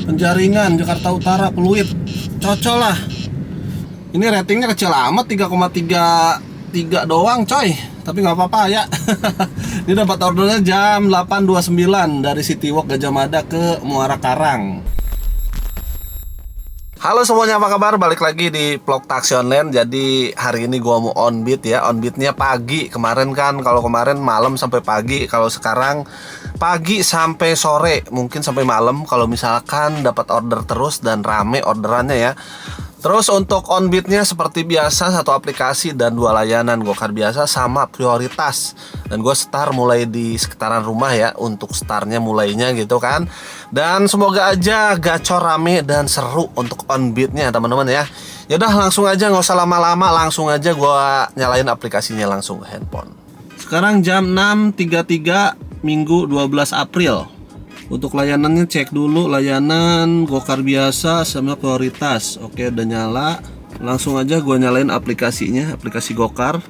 Penjaringan Jakarta Utara, Pluit. Cocok lah. Ini ratingnya kecil amat, 3,33 doang coy. Tapi nggak apa-apa ya. Ini dapat ordernya jam 8.29 dari City Walk Gajah Mada ke Muara Karang. Halo semuanya, apa kabar? Balik lagi di vlog taksi online. Jadi hari ini gua mau on beat ya. On beatnya pagi. Kemarin kan, kalau kemarin malam sampai pagi. Kalau sekarang pagi sampai sore, mungkin sampai malam. Kalau misalkan dapat order terus dan rame orderannya ya. Terus untuk on beatnya seperti biasa, satu aplikasi dan 2 layanan Gokar biasa sama prioritas. Dan gue start mulai di sekitaran rumah ya, untuk startnya mulainya gitu kan. Dan semoga aja gacor rame dan seru untuk on beatnya teman-teman ya. Yaudah langsung aja, nggak usah lama-lama, langsung aja gue nyalain aplikasinya langsung ke handphone. Sekarang jam 6.33 Minggu 12 April. Untuk layanannya cek dulu, layanan Gokar biasa sama prioritas. Oke, udah nyala. Langsung aja gue nyalain aplikasinya, aplikasi Gokar.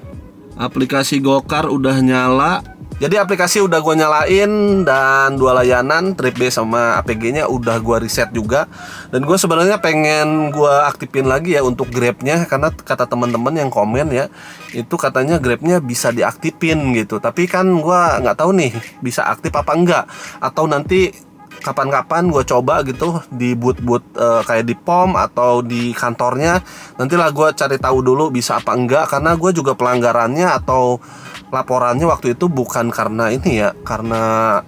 Aplikasi Gokar udah nyala. Jadi aplikasi udah gue nyalain dan 2 layanan Trip B sama APG-nya udah gue reset juga. Dan gue sebenarnya pengen gue aktifin lagi ya untuk Grab-nya, karena kata teman-teman yang komen ya, itu katanya Grab-nya bisa diaktifin gitu. Tapi kan gue nggak tahu nih bisa aktif apa enggak, atau nanti kapan-kapan gue coba gitu di booth-booth kayak di POM atau di kantornya. Nantilah gue cari tahu dulu bisa apa enggak, karena gue juga pelanggarannya atau laporannya waktu itu bukan karena ini ya, karena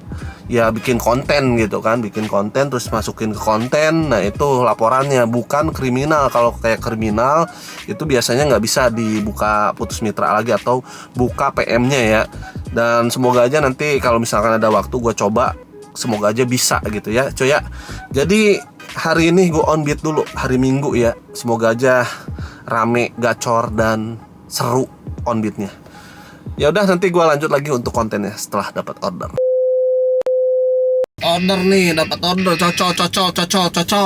ya bikin konten gitu kan, bikin konten terus masukin ke konten. Nah itu laporannya, bukan kriminal. Kalau kayak kriminal itu biasanya nggak bisa dibuka putus mitra lagi atau buka PM-nya ya. Dan semoga aja nanti kalau misalkan ada waktu gue coba, semoga aja bisa gitu ya coy ya. Jadi hari ini gue on beat dulu, hari Minggu ya. Semoga aja rame, gacor dan seru on beatnya. Ya udah, nanti gue lanjut lagi untuk kontennya setelah dapat order. Order nih, dapat order, cocok.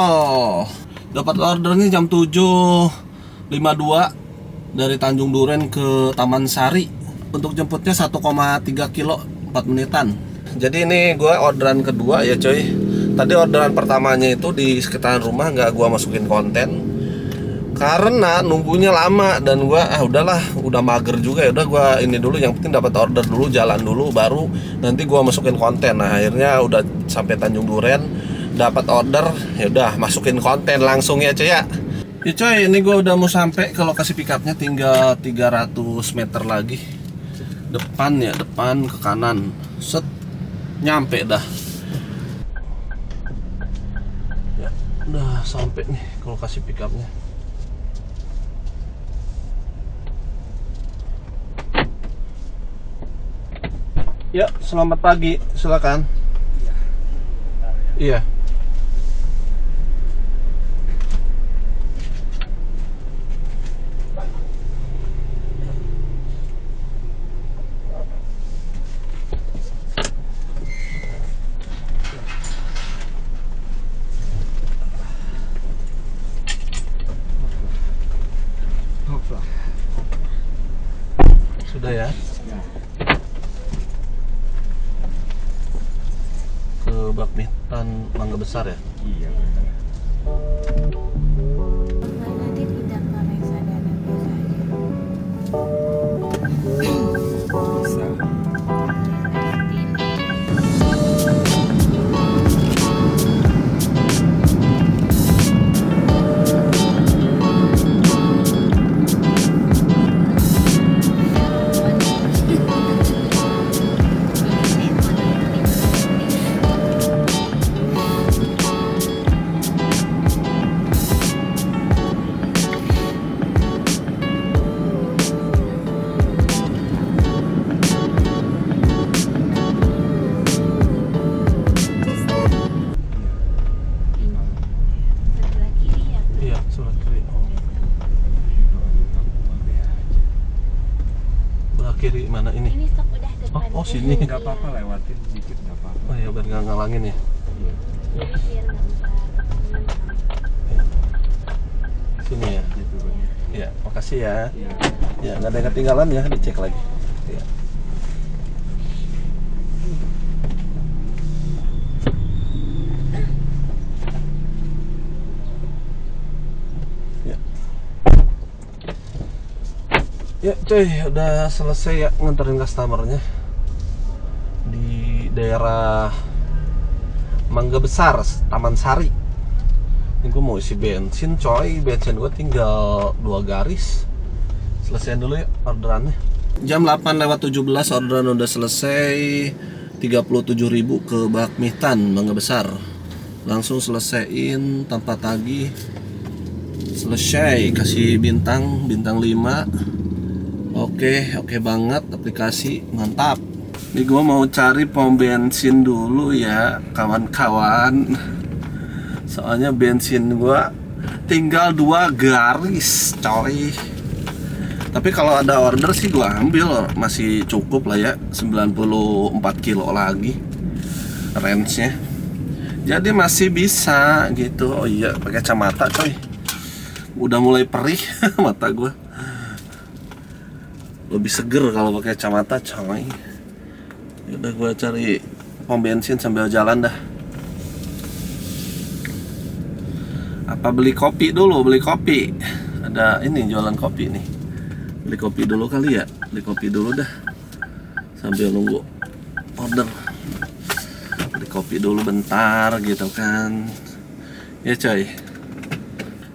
Dapat order nih jam 7.52 dari Tanjung Duren ke Taman Sari. Untuk jemputnya 1,3 kilo 4 menitan. Jadi ini gue orderan kedua ya coy. Tadi orderan pertamanya itu di sekitaran rumah nggak gue masukin konten karena nunggunya lama, dan gue udahlah, udah mager juga ya, udah gue ini dulu, yang penting dapat order dulu, jalan dulu, baru nanti gue masukin konten. Nah akhirnya udah sampai Tanjung Duren, dapat order, ya udah masukin konten langsung ya coy ya. Ya coy, ini gue udah mau sampai ke lokasi pickupnya, tinggal 300 meter lagi. Depan ya, depan ke kanan, set, nyampe dah. Ya udah sampai nih ke lokasi pickupnya. Ya, selamat pagi, silakan. Iya. Sudah ya. Bakmitan Mangga Besar ya? Iya benar. Nanti tidak reksadana biasa aja. Bisa. Kiri mana ini? Ini stok udah depan. Oh sini. Nggak apa-apa, lewatin dikit nggak apa-apa. Oh ya, biar nggak ngalangin ya. Iya. Biar nggak buka. Sini ya. Gitu Bang. Ya, makasih ya. Iya. Ya, nggak ada yang ketinggalan ya, dicek lagi. Ya. Ya cuy, udah selesai ya nganterin customernya di daerah Mangga Besar, Taman Sari. Ini gue mau isi bensin coy, bensin gue tinggal 2 garis. Selesaiin dulu ya orderannya. Jam 8:17 orderan udah selesai. 37.000 ke Bakmitan Mangga Besar. Langsung selesaiin tanpa tagih. Selesai, kasih bintang 5. Oke banget, aplikasi mantap. Ini gue mau cari pom bensin dulu ya kawan-kawan. Soalnya bensin gue tinggal 2 garis coy. Tapi kalau ada order sih gue ambil, masih cukup lah ya, 94 kilo lagi range-nya. Jadi masih bisa gitu. Oh iya, pakai kacamata coy. Udah mulai perih mata gue. Lebih seger kalau pakai kacamata coy. Udah gue cari pom bensin sambil jalan dah. Apa beli kopi dulu? Beli kopi. Ada ini jualan kopi nih. Beli kopi dulu kali ya. Beli kopi dulu dah sambil nunggu order. Beli kopi dulu bentar gitu kan. Ya coy.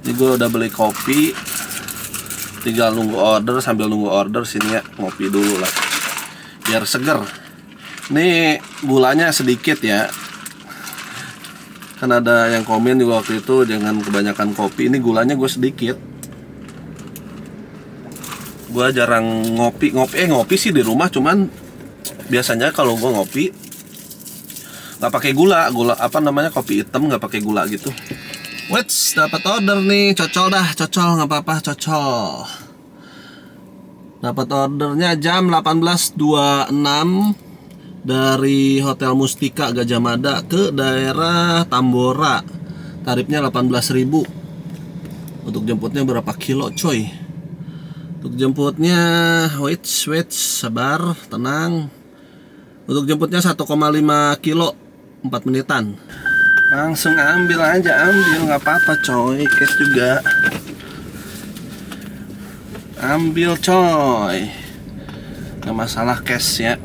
Ini gue udah beli kopi. Tinggal nunggu order, sambil nunggu order sini ya, ngopi dulu lah biar seger. Nih gulanya sedikit ya. Kan ada yang komen juga waktu itu jangan kebanyakan kopi. Ini gulanya gue sedikit. Gue jarang ngopi sih di rumah, cuman biasanya kalau gue ngopi nggak pakai gula apa namanya, kopi hitam nggak pakai gula gitu. Wets, dapat order nih, cocol nggak apa-apa, cocol. Dapat ordernya jam 18.26 dari Hotel Mustika Gajah Mada ke daerah Tambora. Tarifnya 18.000. Untuk jemputnya berapa kilo, coy? Untuk jemputnya, wait, sabar, tenang. Untuk jemputnya 1,5 kilo, 4 menitan. Langsung ambil nggak apa-apa coy, cash juga ambil coy, nggak masalah cash ya.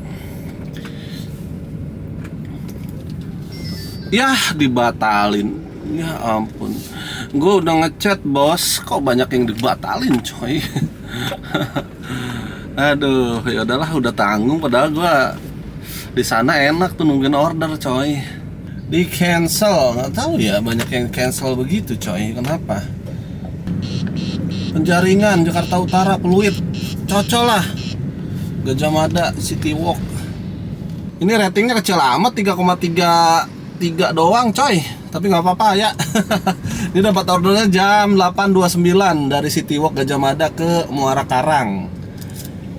Yah, dibatalin, ya ampun. Gue udah ngechat bos, kok banyak yang dibatalin coy. Aduh, ya udahlah, udah tanggung. Padahal gue di sana enak tuh nungguin order coy. Di cancel, nggak tahu ya, banyak yang cancel begitu coy. Kenapa? Penjaringan Jakarta Utara, Pluit, cocol lah. Gajah Mada, City Walk. Ini ratingnya kecil amat, 3,33 doang coy. Tapi nggak apa-apa ya. Ini dapat ordernya jam 8.29 dari City Walk Gajah Mada ke Muara Karang.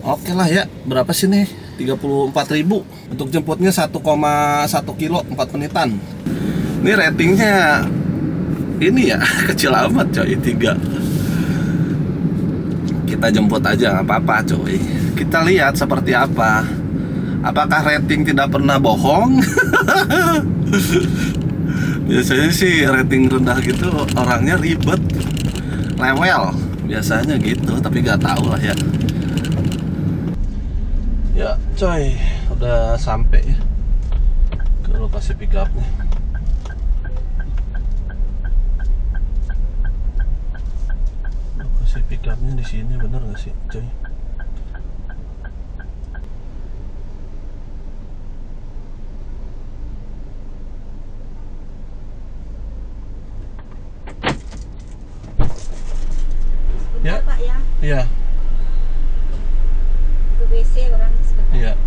Oke lah ya, berapa sih nih? 34.000. Untuk jemputnya 1,1 kilo 4 menitan. Ini ratingnya ini ya kecil amat coy, 3. Kita jemput aja nggak apa-apa coy. Kita lihat seperti apa. Apakah rating tidak pernah bohong? Biasanya sih rating rendah gitu orangnya ribet, rewel. Biasanya gitu, tapi nggak tahu lah ya. Ya coy, udah sampai ya ke lokasi pick up-nya. Lokasi pick up-nya di sini, bener nggak sih coy? Ya, Pak ya, iya, ke WC orang sebentar. iya.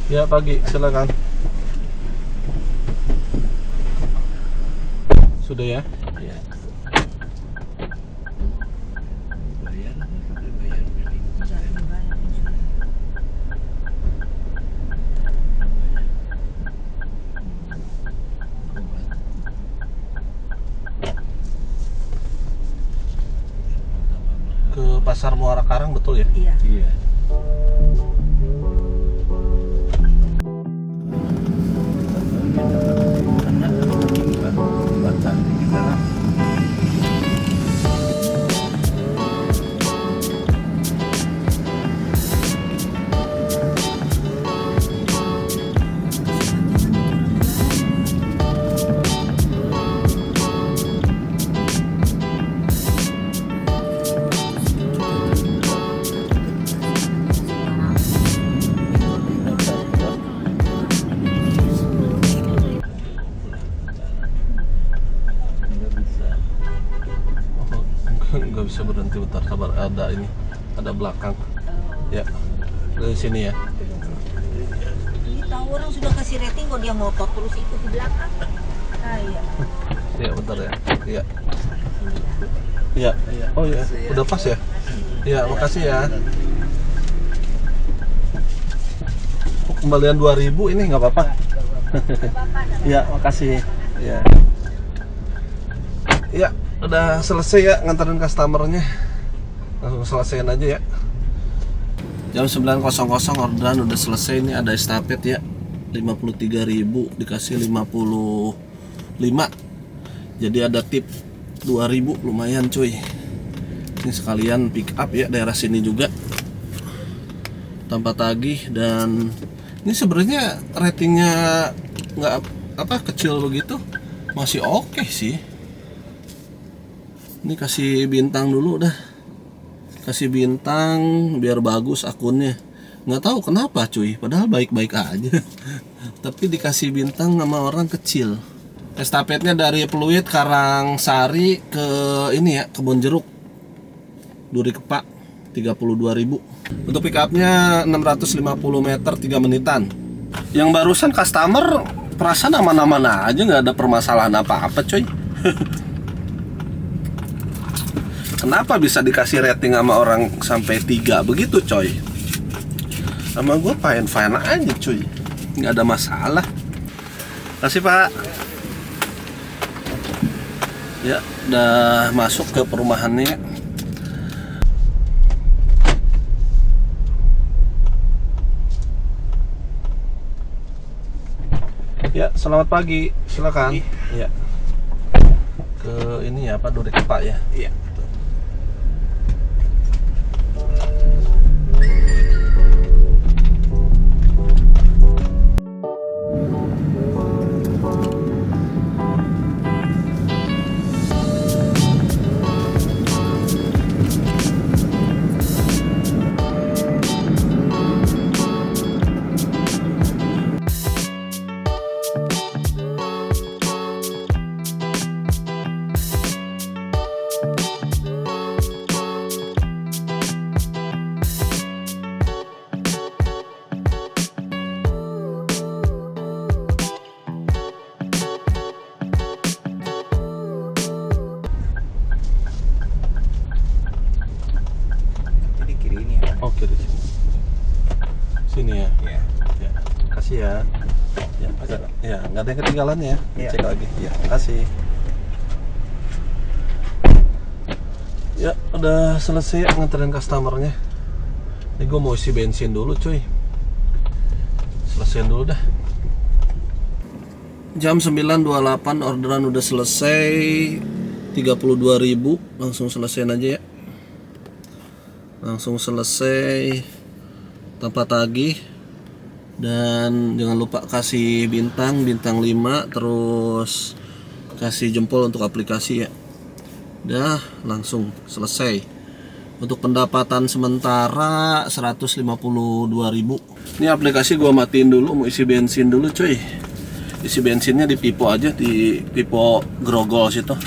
Ya pagi, silakan. Sudah ya? Iya. Enggak, Pasar Muara Karang, betul ya? Iya. Iya. Nggak bisa berhenti, bentar, sabar, ada belakang ya, dari sini ya. Ini tahu orang sudah kasih rating kok dia ngotot terus itu di belakang. Ah iya. Ya bentar ya, iya Ini ya. iya, oh ya udah pas ya, iya makasih ya. Oh, kembalian 2000 ini nggak apa-apa. Iya makasih ya. Iya udah selesai ya nganterin customernya, langsung selesaiin aja ya. Jam 9.00 orderan udah selesai. Ini ada estafet ya, 53.000 dikasih 55, jadi ada tip 2.000, lumayan cuy. Ini sekalian pick up ya, daerah sini juga tanpa tagih. Dan ini sebenarnya ratingnya nggak apa kecil begitu, masih oke sih. Ini kasih bintang dulu dah, kasih bintang biar bagus akunnya. Nggak tahu kenapa cuy, padahal baik-baik aja. Tapi dikasih bintang sama orang kecil. Estafetnya dari Pluit Karangsari ke ini ya, Kebon Jeruk, Duri Kepak, 32.000. Untuk pick upnya 650 meter 3 menitan. Yang barusan customer perasaan aman-aman aja, nggak ada permasalahan apa-apa coy. Kenapa bisa dikasih rating sama orang sampai 3 begitu coy? Sama gue fine-fine aja cuy, nggak ada masalah. Kasih pak. Ya udah masuk ke perumahannya. Ya selamat pagi, silakan. Ya ke ini ya Pak, Duri Kepak ya. Iya. Oke di sini. Sini ya. Iya. Ya. Kasih ya. Ya, ya, nggak ada yang ketinggalan ya. Iya. Cek lagi. Ya, kasih. Ya, udah selesai nganterin customernya. Ini gue mau isi bensin dulu, cuy. Selesaiin dulu dah. Jam 9.28 orderan udah selesai, 32.000, langsung selesaiin aja ya. Langsung selesai tanpa tagih. Dan jangan lupa kasih bintang 5, terus kasih jempol untuk aplikasi ya. Udah langsung selesai. Untuk pendapatan sementara 152.000. Ini aplikasi gua matiin dulu, mau isi bensin dulu cuy. Isi bensinnya di Pipo aja, di Pipo Grogol situ.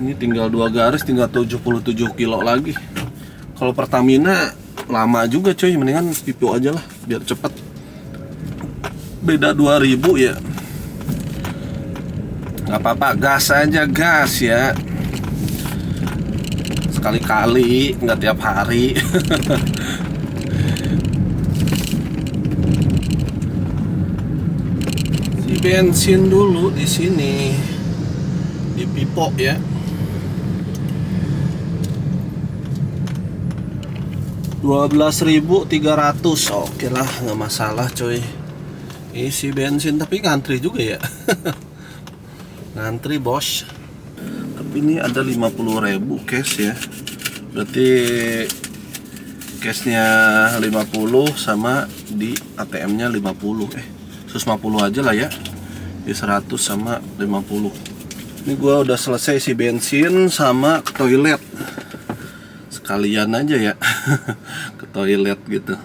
Ini tinggal 2 garis, tinggal 77 kilo lagi. Kalau Pertamina lama juga coy, mendingan Pipo aja lah biar cepet. Beda 2.000 ya. Nggak apa-apa, gas aja, gas ya. Sekali-kali, nggak tiap hari. Si bensin dulu di sini. di Pipo ya. $12.300. Oke lah, nggak masalah coy. Isi bensin tapi ngantri juga ya. Ngantri bos. Tapi ini ada 50.000 cash ya. Berarti cashnya 50 sama di ATM nya 50. 150 aja lah ya. Di 100 sama 50. Ini gua udah selesai isi bensin sama ke toilet. Sekalian aja ya. Ke toilet gitu.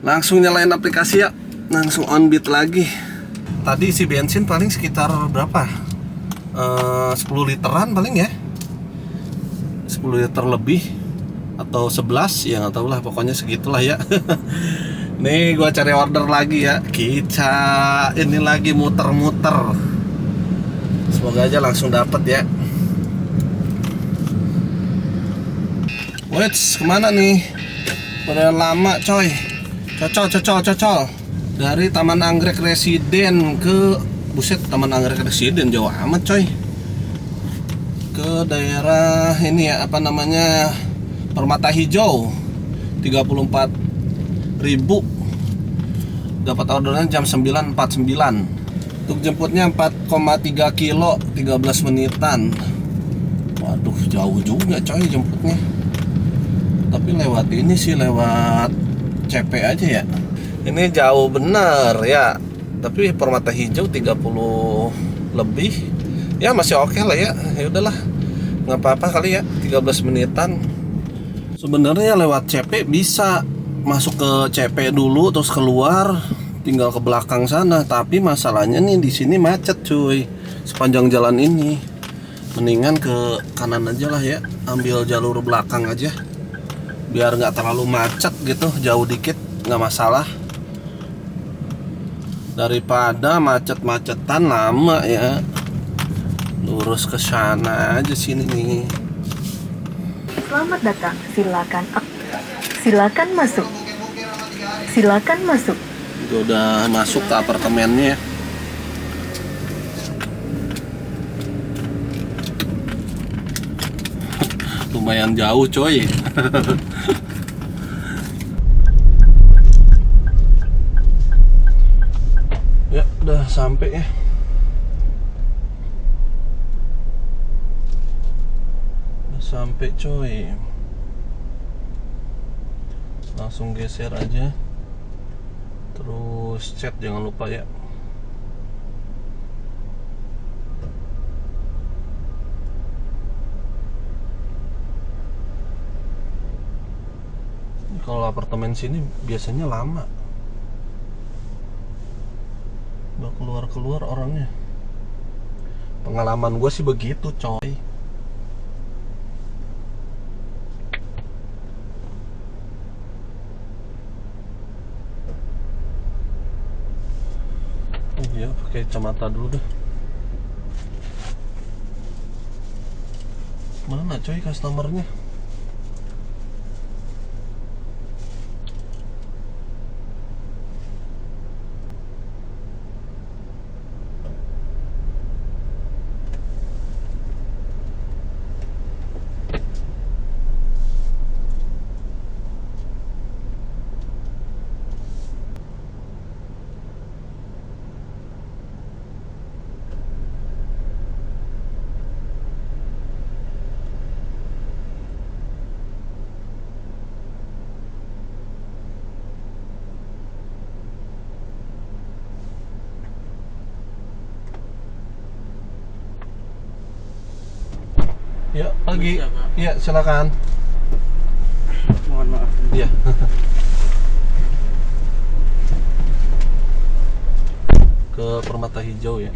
Langsung nyalain aplikasi ya. Langsung on beat lagi. Tadi isi bensin paling sekitar berapa? 10 literan paling ya. 10 liter lebih atau 11 ya, nggak tahu lah, pokoknya segitulah ya. Nih gua cari order lagi ya. Kita ini lagi muter-muter. Semoga aja langsung dapet ya. Wait, kemana nih? Pada lama coy. Cocol. Dari Taman Anggrek Residen ke Taman Anggrek Residen jauh amat coy. Ke daerah ini ya, apa namanya, Permata Hijau. 34.000. Dapat orderan jam 9.49. Untuk jemputnya 4,3 kilo 13 menitan. Waduh, jauh juga coy jemputnya. Tapi lewat ini sih, lewat CP aja ya. Ini jauh bener ya. Tapi Permata Hijau 30 lebih. Ya masih oke lah ya. Ya udahlah. Nggak apa-apa kali ya, 13 menitan. Sebenarnya lewat CP bisa masuk ke CP dulu terus keluar, tinggal ke belakang sana. Tapi masalahnya nih di sini macet cuy. Sepanjang jalan ini. Mendingan ke kanan aja lah ya. Ambil jalur belakang aja. Biar nggak terlalu macet gitu, jauh dikit nggak masalah. Daripada macet-macetan lama ya. Lurus ke sana aja sini nih. Selamat datang, silakan masuk. Silakan masuk. Gue udah masuk ke apartemennya. Lumayan jauh coy. Ya udah sampai ya. Udah sampai coy. Langsung geser aja. Terus chat jangan lupa ya. Kalau apartemen sini biasanya lama. Udah keluar orangnya. Pengalaman gue sih begitu coy. Iya, pakai kacamata dulu dah. Mana coy customernya? Ya, pagi. Iya, silakan. Mohon maaf. Iya. Ke Permata Hijau ya.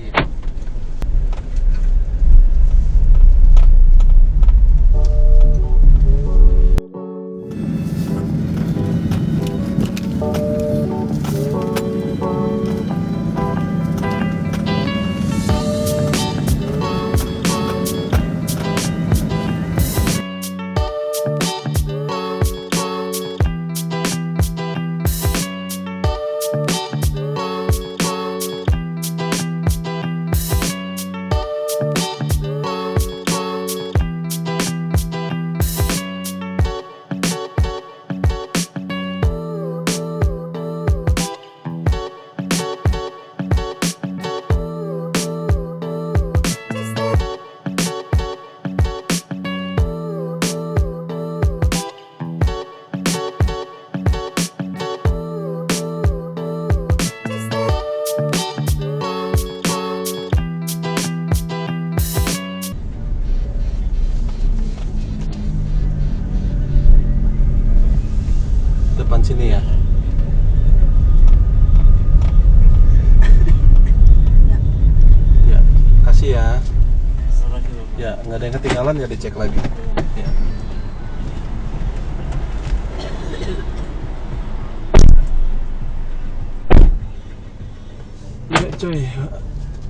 ada yang ketinggalan ya dicek lagi. Ya. Ya cuy,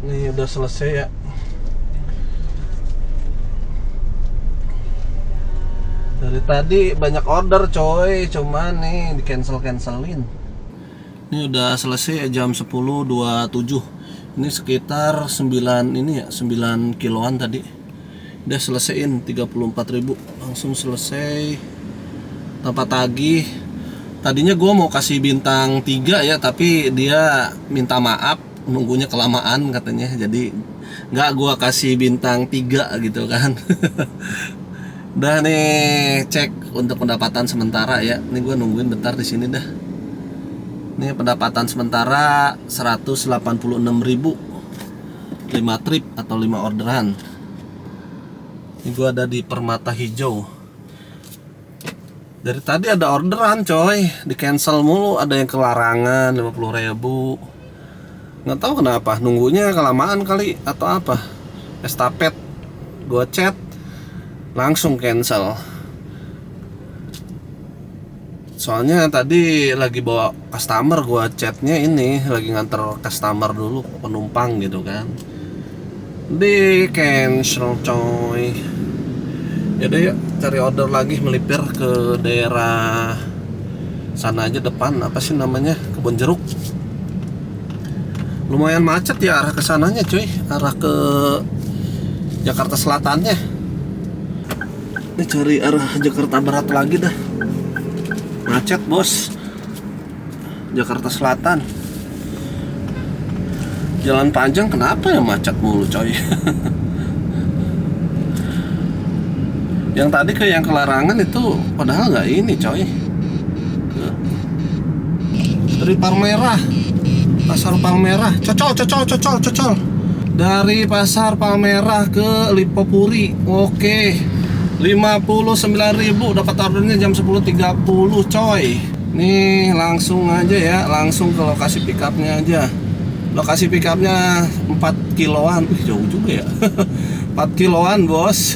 ini udah selesai ya. Dari tadi banyak order coy, cuman nih di cancelin. Ini udah selesai ya, jam 10.27. Ini sekitar 9 ini ya, 9 kiloan tadi. Udah selesaiin 34.000, langsung selesai tanpa tagih. Tadinya gue mau kasih bintang 3 ya, tapi dia minta maaf nunggunya kelamaan katanya. Jadi nggak gue kasih bintang 3 gitu kan. Udah nih cek untuk pendapatan sementara ya. Ini gue nungguin bentar di sini dah. Ini pendapatan sementara 186.000, 5 trip atau 5 orderan. Ini gue ada di Permata Hijau. Dari tadi ada orderan coy, di cancel mulu, ada yang kelarangan 50.000. Nggak tahu kenapa, nunggunya kelamaan kali atau apa. Estafet gue chat langsung cancel. Soalnya tadi lagi bawa customer, gua chatnya ini lagi nganter customer dulu, penumpang gitu kan. Di cancel coy. Yaudah yuk cari order lagi, melipir ke daerah sana aja depan, apa sih namanya, Kebun Jeruk. Lumayan macet ya arah ke sananya cuy, arah ke Jakarta Selatannya. Ini cari arah Jakarta Barat lagi dah. Macet bos. Jakarta Selatan. Jalan panjang kenapa ya macet mulu coy. Yang tadi ke yang kelarangan itu padahal nggak ini coy. Dari Palmerah, Pasar Palmerah, cocol. Dari Pasar Palmerah ke Lipopuri. Oke. 59.000 dapat ordernya jam 10.30 coy. Nih langsung aja ya, langsung ke lokasi pickupnya aja. Lokasi pickupnya 4 kiloan. Jauh juga ya. 4 kiloan bos.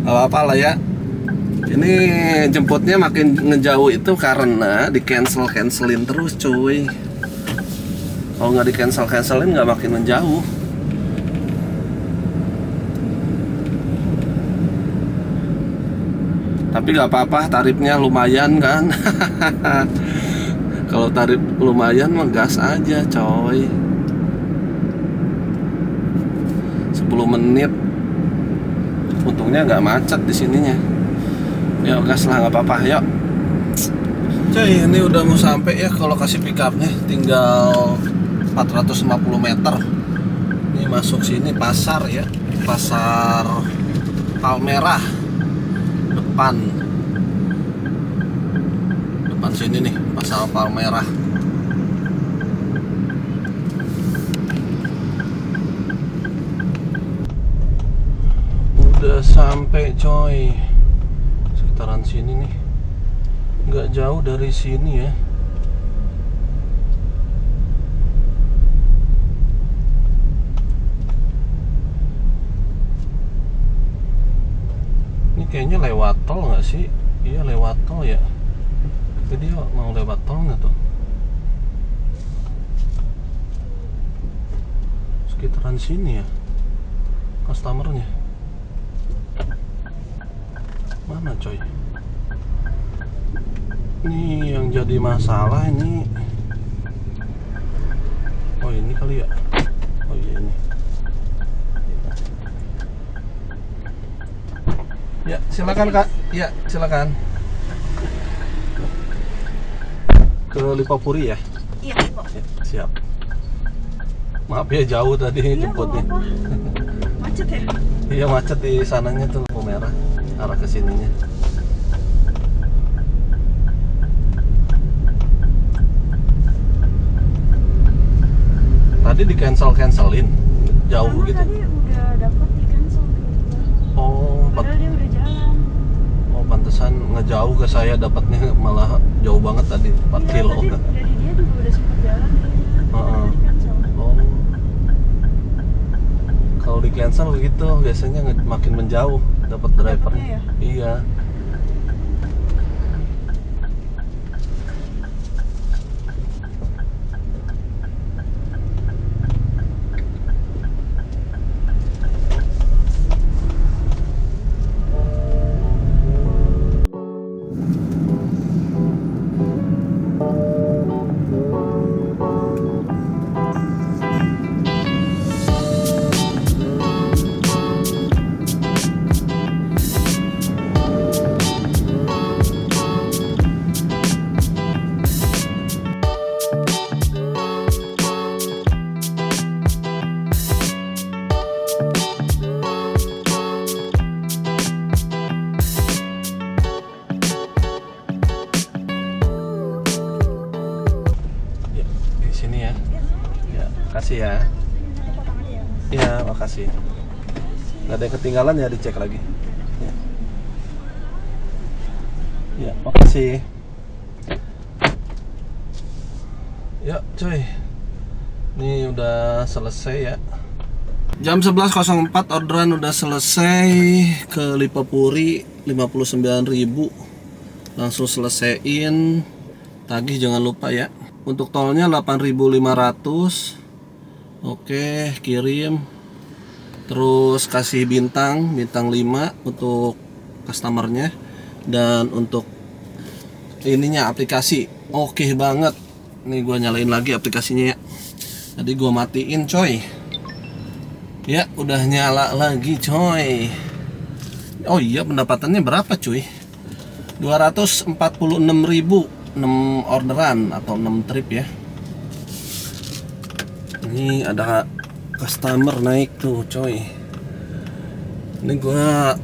Gak apa-apa lah ya. Ini jemputnya makin ngejauh itu karena di cancelin terus cuy. Kalau nggak di cancelin nggak makin menjauh. Tapi gak apa-apa, tarifnya lumayan kan. Kalau tarif lumayan mah gas aja coy. 10 menit. Untungnya gak macet di sininya. Yuk gas lah, gak apa-apa, yuk. Cuy, ini udah mau sampai ya ke lokasi pickupnya. Tinggal 450 meter. Ini masuk sini pasar ya. Pasar Palmerah. Depan sini nih, Pasar Palmerah. Udah sampai coy. Sekitaran sini nih. Nggak jauh dari sini ya. Kayaknya lewat tol nggak sih? Iya lewat tol ya. Jadi mau lewat tol nggak tuh? Sekitaran sini ya customernya. Mana coy? Ini yang jadi masalah ini. Oh ini kali ya. Oh iya ini. Ya, silakan Kak. Ya, silakan. Ke Lipopuri ya? Iya, Pak. Ya, siap. Maaf ya jauh tadi jemputnya. Macet ya? Iya, macet di sananya tuh lampu merah arah ke sininya. Tadi di cancelin jauh Karena gitu. tadi udah dapet di cancel tiba-tiba. Oh, Padahal dia udah jalan. oh pantesan ngejauh ke saya, dapatnya malah jauh banget tadi 4 Iya, kilo. tadi dari dia juga udah sempat jalan kayaknya. Heeh. Tapi di cancel. Oh. Kalau di cancel cancel gitu biasanya makin menjauh dapat driver. Dapatnya ya? Iya. Sini ya. Ya, kasih ya. Iya, makasih. Nggak ada yang ketinggalan ya, dicek lagi. Ya, ya makasih. Ya, cuy. Ini udah selesai ya. Jam 11.04 orderan udah selesai ke Lipopuri 59.000. Langsung selesaiin. Tagih jangan lupa ya. Untuk tolnya 8.500. Oke, kirim. Terus kasih bintang 5 untuk customernya. Dan untuk ininya aplikasi oke banget. Nih gua nyalain lagi aplikasinya ya. Tadi gua matiin coy. Ya udah nyala lagi coy. Oh iya, pendapatannya berapa cuy? 246.000. 6 orderan atau 6 trip ya. Ini ada customer naik tuh coy. Ini gua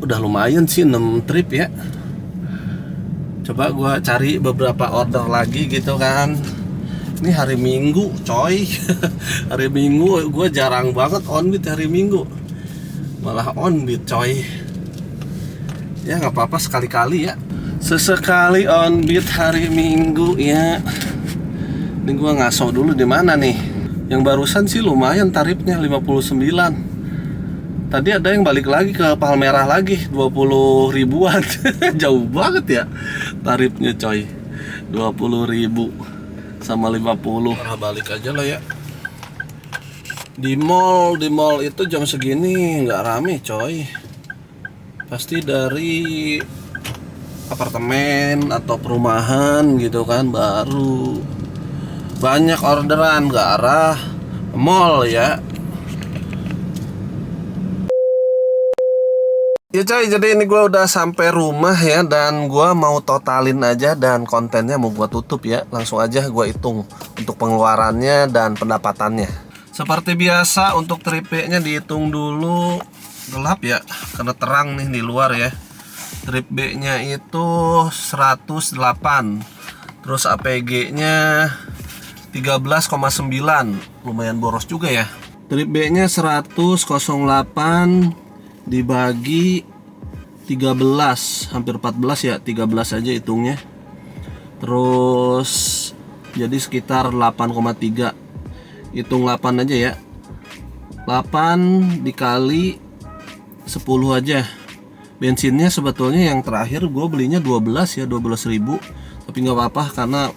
udah lumayan sih 6 trip ya. Coba gua cari beberapa order lagi gitu kan. Ini hari Minggu coy. Hari Minggu gua jarang banget onbit hari Minggu. Malah onbit coy. Ya nggak apa-apa sekali-kali ya. Sesekali onbit hari Minggu ya. Ini gua ngaso dulu di mana nih. Yang barusan sih lumayan tarifnya 59. Tadi ada yang balik lagi ke Palmerah lagi 20 ribuan. Jauh banget ya tarifnya coy. 20.000 sama 50. Nah, balik aja lah ya. Di mall itu jam segini nggak rame coy. Pasti dari apartemen atau perumahan gitu kan, baru banyak orderan ke arah mall ya. Ya coy, jadi ini gue udah sampai rumah ya, dan gue mau totalin aja dan kontennya mau gue tutup ya. Langsung aja gue hitung untuk pengeluarannya dan pendapatannya. Seperti biasa untuk trip B-nya dihitung dulu. Gelap ya, karena terang nih di luar ya. Trip B-nya itu 108. Terus APG-nya 13,9. Lumayan boros juga ya. Trip B-nya 100,08 dibagi 13, hampir 14 ya, 13 aja hitungnya. Terus jadi sekitar 8,3. Hitung 8 aja ya. 8 dikali 10 aja. Bensinnya sebetulnya yang terakhir gue belinya 12 ya, 12.000. Tapi nggak apa-apa karena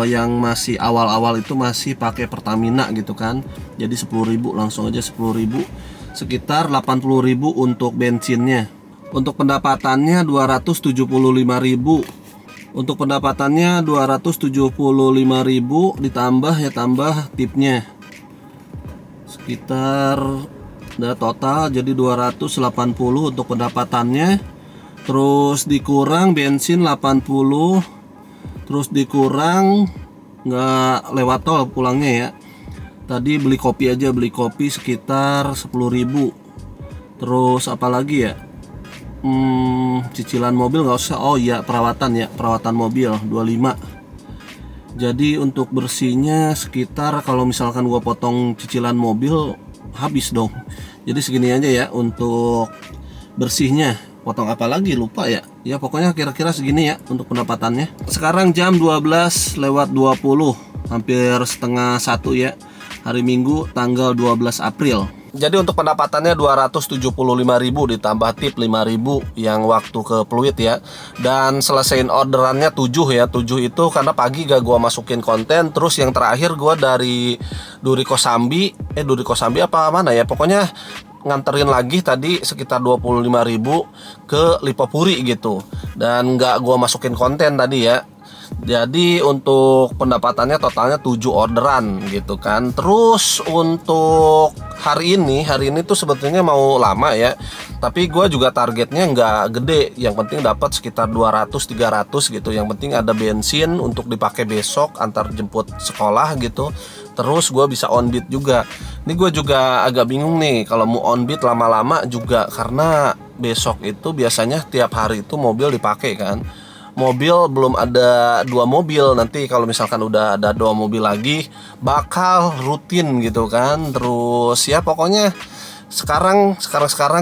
yang masih awal-awal itu masih pakai Pertamina gitu kan. Jadi 10.000, langsung aja 10.000. Sekitar 80.000 untuk bensinnya. Untuk pendapatannya 275.000. Untuk pendapatannya 275.000 ditambah ya, tambah tipnya. Sekitar udah total jadi 280 untuk pendapatannya. Terus dikurang bensin 80. Terus dikurang nggak lewat tol pulangnya ya. Tadi beli kopi aja, beli kopi sekitar 10.000. Terus apalagi ya, cicilan mobil nggak usah. Oh iya, perawatan ya, perawatan mobil 25. Jadi untuk bersihnya sekitar, kalau misalkan gua potong cicilan mobil habis dong. Jadi segini aja ya untuk bersihnya. Potong apa lagi lupa ya. Ya pokoknya kira-kira segini ya untuk pendapatannya. Sekarang jam 12:20, hampir setengah 1 ya. Hari Minggu tanggal 12 April. Jadi untuk pendapatannya 275.000 ditambah tip 5.000 yang waktu ke Pluit ya. Dan selesaiin orderannya 7 ya. 7 itu karena pagi gak gua masukin konten. Terus yang terakhir gua dari Duri Kosambi apa mana ya, pokoknya nganterin lagi tadi sekitar 25.000 ke Lipopuri gitu. Dan gak gua masukin konten tadi ya. Jadi untuk pendapatannya totalnya 7 orderan gitu kan. Terus untuk hari ini tuh sebetulnya mau lama ya. Tapi gue juga targetnya nggak gede. Yang penting dapat sekitar 200-300 gitu. Yang penting ada bensin untuk dipakai besok antar jemput sekolah gitu. Terus gue bisa on beat juga. Ini gue juga agak bingung nih kalau mau on beat lama-lama juga. Karena besok itu biasanya tiap hari itu mobil dipakai kan. Mobil belum ada 2 mobil, nanti kalau misalkan udah ada 2 mobil lagi bakal rutin gitu kan. Terus ya pokoknya sekarang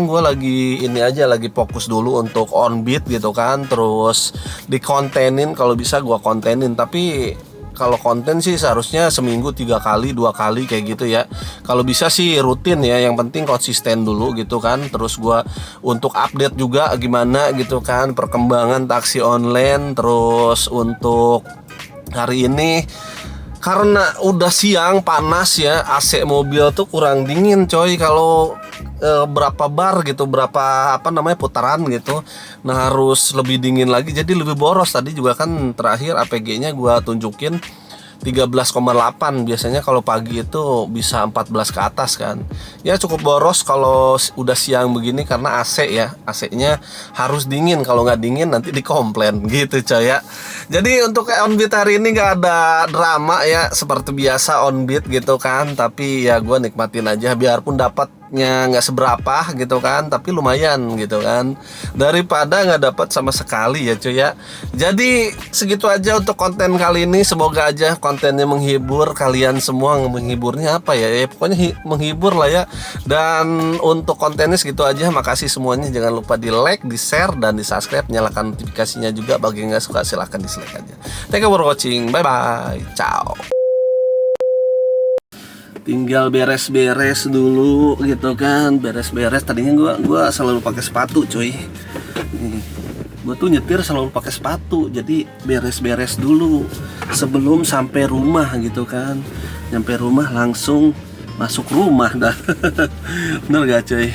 gue lagi ini aja, lagi fokus dulu untuk on beat gitu kan. Terus dikontenin, kalau bisa gue kontenin, tapi kalau konten sih seharusnya seminggu 3 kali 2 kali kayak gitu ya. Kalau bisa sih rutin ya, yang penting konsisten dulu gitu kan. Terus gua untuk update juga gimana gitu kan perkembangan taksi online. Terus untuk hari ini karena udah siang panas ya, AC mobil tuh kurang dingin coy. Kalau berapa bar gitu, berapa putaran gitu, nah harus lebih dingin lagi, jadi lebih boros. Tadi juga kan terakhir APG-nya gua tunjukin 13,8. Biasanya kalau pagi itu bisa 14 ke atas kan. Ya cukup boros kalau udah siang begini karena AC ya. AC-nya harus dingin, kalau nggak dingin nanti dikomplain gitu coy ya. Jadi untuk on beat hari ini nggak ada drama ya, seperti biasa on beat gitu kan. Tapi ya gue nikmatin aja, biarpun dapatnya nggak seberapa gitu kan, tapi lumayan gitu kan, daripada nggak dapat sama sekali ya cuy ya. Jadi segitu aja untuk konten kali ini. Semoga aja kontennya menghibur kalian semua. Menghiburnya apa ya, pokoknya menghibur lah ya. Dan untuk kontennya segitu aja. Makasih semuanya, jangan lupa di like, di share, dan di subscribe. Nyalakan notifikasinya juga. Bagi yang nggak suka silahkan dislike aja. Thank you for watching, bye bye, ciao. Tinggal beres-beres dulu gitu kan, beres-beres. Tadinya gua selalu pakai sepatu cuy. Gue tuh nyetir selalu pakai sepatu, jadi beres-beres dulu sebelum sampai rumah gitu kan. Nyampe rumah langsung masuk rumah dah. Bener gak cuy?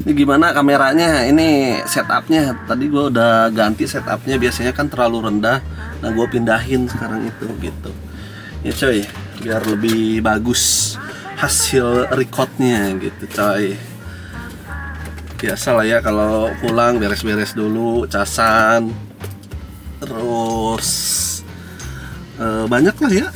Ini gimana kameranya? Ini setupnya. Tadi gue udah ganti setupnya. Biasanya kan terlalu rendah. Nah gue pindahin sekarang itu gitu. Ya coy, biar lebih bagus hasil recordnya gitu coy. Biasa lah ya kalau pulang beres-beres dulu, casan. Terus banyak lah ya.